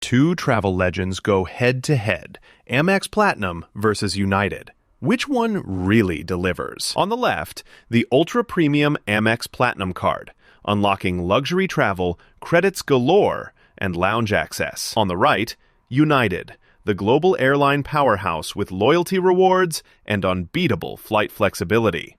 Two travel legends go head-to-head, Amex Platinum versus United. Which one really delivers? On the left, the ultra-premium Amex Platinum card, unlocking luxury travel, credits galore, and lounge access. On the right, United, the global airline powerhouse with loyalty rewards and unbeatable flight flexibility.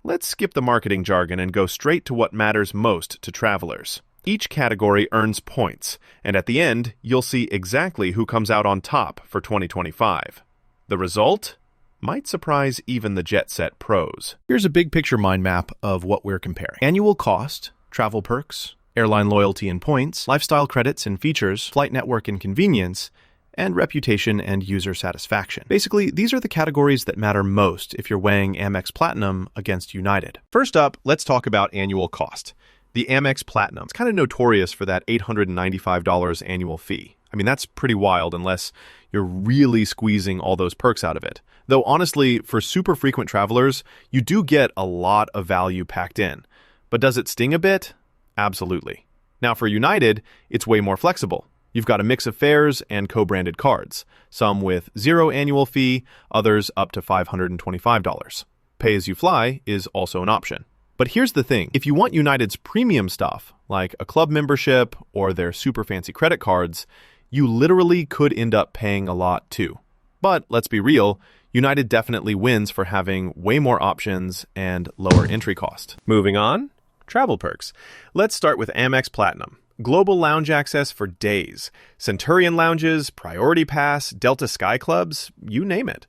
Let's skip the marketing jargon and go straight to what matters most to travelers. Each category earns points, and at the end, you'll see exactly who comes out on top for 2025. The result might surprise even the jet-set pros. Here's a big-picture mind map of what we're comparing. Annual cost, travel perks, airline loyalty and points, lifestyle credits and features, flight network and convenience, and reputation and user satisfaction. Basically, these are the categories that matter most if you're weighing Amex Platinum against United. First up, let's talk about annual cost. The Amex Platinum is kind of notorious for that $895 annual fee. I mean, that's pretty wild unless you're really squeezing all those perks out of it. Though honestly, for super frequent travelers, you do get a lot of value packed in. But does it sting a bit? Absolutely. Now for United, it's way more flexible. You've got a mix of fares and co-branded cards, some with zero annual fee, others up to $525. Pay as you fly is also an option. But here's the thing, if you want United's premium stuff, like a club membership or their super fancy credit cards, you literally could end up paying a lot too. But let's be real, United definitely wins for having way more options and lower entry cost. Moving on, travel perks. Let's start with Amex Platinum. Global lounge access for days. Centurion lounges, Priority Pass, Delta Sky Clubs, you name it.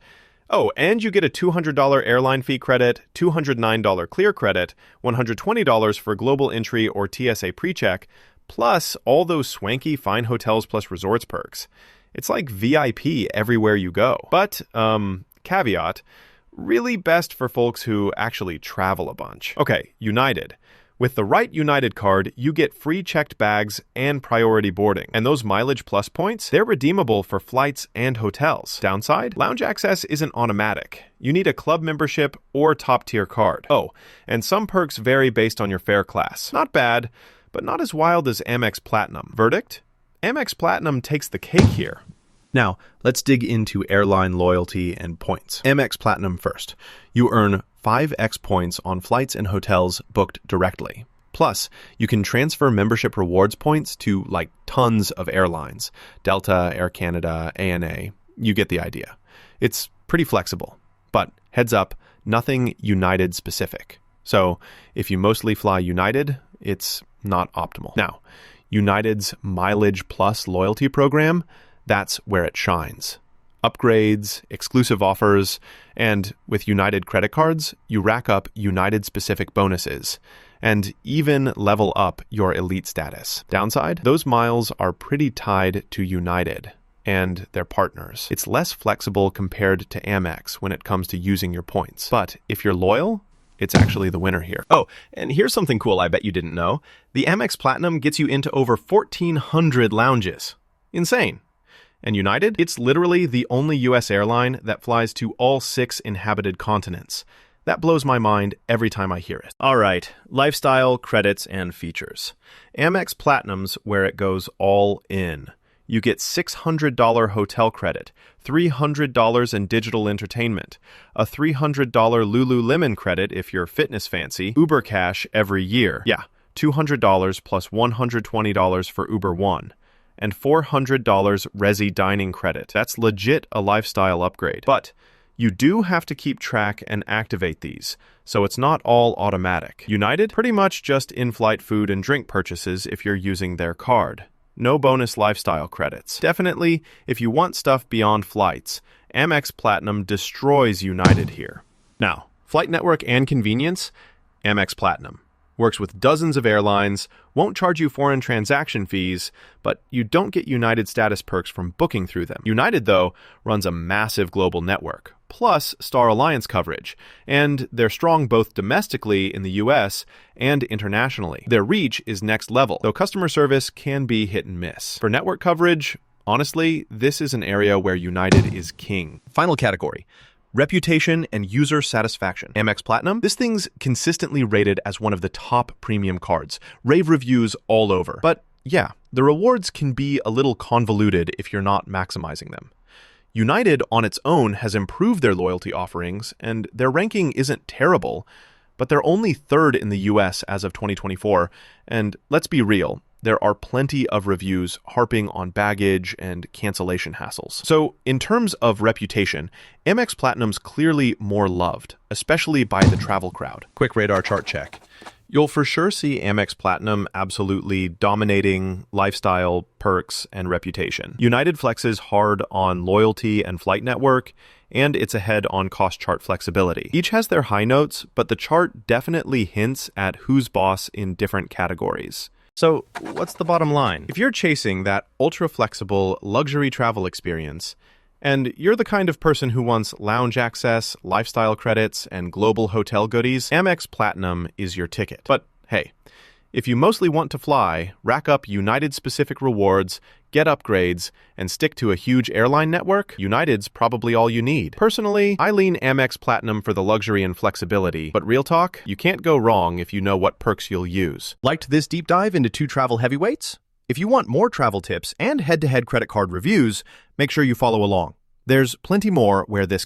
Oh, and you get a $200 airline fee credit, $209 clear credit, $120 for global entry or TSA PreCheck, plus all those swanky fine hotels plus resorts perks. It's like VIP everywhere you go. But, caveat, really best for folks who actually travel a bunch. Okay, United. With the right United card, you get free checked bags and priority boarding. And those Mileage Plus points, they're redeemable for flights and hotels. Downside? Lounge access isn't automatic. You need a club membership or top-tier card. Oh, and some perks vary based on your fare class. Not bad, but not as wild as Amex Platinum. Verdict? Amex Platinum takes the cake here. Now, let's dig into airline loyalty and points. Amex Platinum first. You earn 5x points on flights and hotels booked directly. Plus, you can transfer membership rewards points to like tons of airlines. Delta, Air Canada, ANA. You get the idea. It's pretty flexible. But heads up, nothing United specific. So if you mostly fly United, it's not optimal. Now, United's Mileage Plus loyalty program, that's where it shines. Upgrades, exclusive offers, and with United credit cards, you rack up United-specific bonuses, and even level up your elite status. Downside? Those miles are pretty tied to United and their partners. It's less flexible compared to Amex when it comes to using your points. But if you're loyal, it's actually the winner here. Oh, and here's something cool I bet you didn't know. The Amex Platinum gets you into over 1,400 lounges. Insane. And United, it's literally the only U.S. airline that flies to all 6 inhabited continents. That blows my mind every time I hear it. All right, lifestyle, credits, and features. Amex Platinum's where it goes all in. You get $600 hotel credit, $300 in digital entertainment, a $300 Lululemon credit if you're fitness fancy, Uber Cash every year. Yeah, $200 plus $120 for Uber One. And $400 Resi dining credit. That's legit a lifestyle upgrade. But you do have to keep track and activate these, so it's not all automatic. United, pretty much just in-flight food and drink purchases if you're using their card. No bonus lifestyle credits. Definitely, if you want stuff beyond flights, Amex Platinum destroys United here. Now, flight network and convenience, Amex Platinum. Works with dozens of airlines, won't charge you foreign transaction fees, but you don't get United status perks from booking through them. United, though, runs a massive global network, plus Star Alliance coverage, and they're strong both domestically in the US and internationally. Their reach is next level, though customer service can be hit and miss. For network coverage, honestly, this is an area where United is king. Final category. Reputation and user satisfaction. Amex Platinum, this thing's consistently rated as one of the top premium cards. Rave reviews all over. But yeah, the rewards can be a little convoluted if you're not maximizing them. United on its own has improved their loyalty offerings, and their ranking isn't terrible, but they're only third in the US as of 2024, and let's be real, there are plenty of reviews harping on baggage and cancellation hassles. So, in terms of reputation, Amex Platinum's clearly more loved, especially by the travel crowd. Quick radar chart check. You'll for sure see Amex Platinum absolutely dominating lifestyle, perks, and reputation. United flexes hard on loyalty and flight network, and it's ahead on cost chart flexibility. Each has their high notes, but the chart definitely hints at who's boss in different categories. So, what's the bottom line? If you're chasing that ultra-flexible luxury travel experience, and you're the kind of person who wants lounge access, lifestyle credits, and global hotel goodies, Amex Platinum is your ticket. But hey, if you mostly want to fly, rack up United-specific rewards, get upgrades, and stick to a huge airline network, United's probably all you need. Personally, I lean Amex Platinum for the luxury and flexibility, but real talk, you can't go wrong if you know what perks you'll use. Liked this deep dive into 2 travel heavyweights? If you want more travel tips and head-to-head credit card reviews, make sure you follow along. There's plenty more where this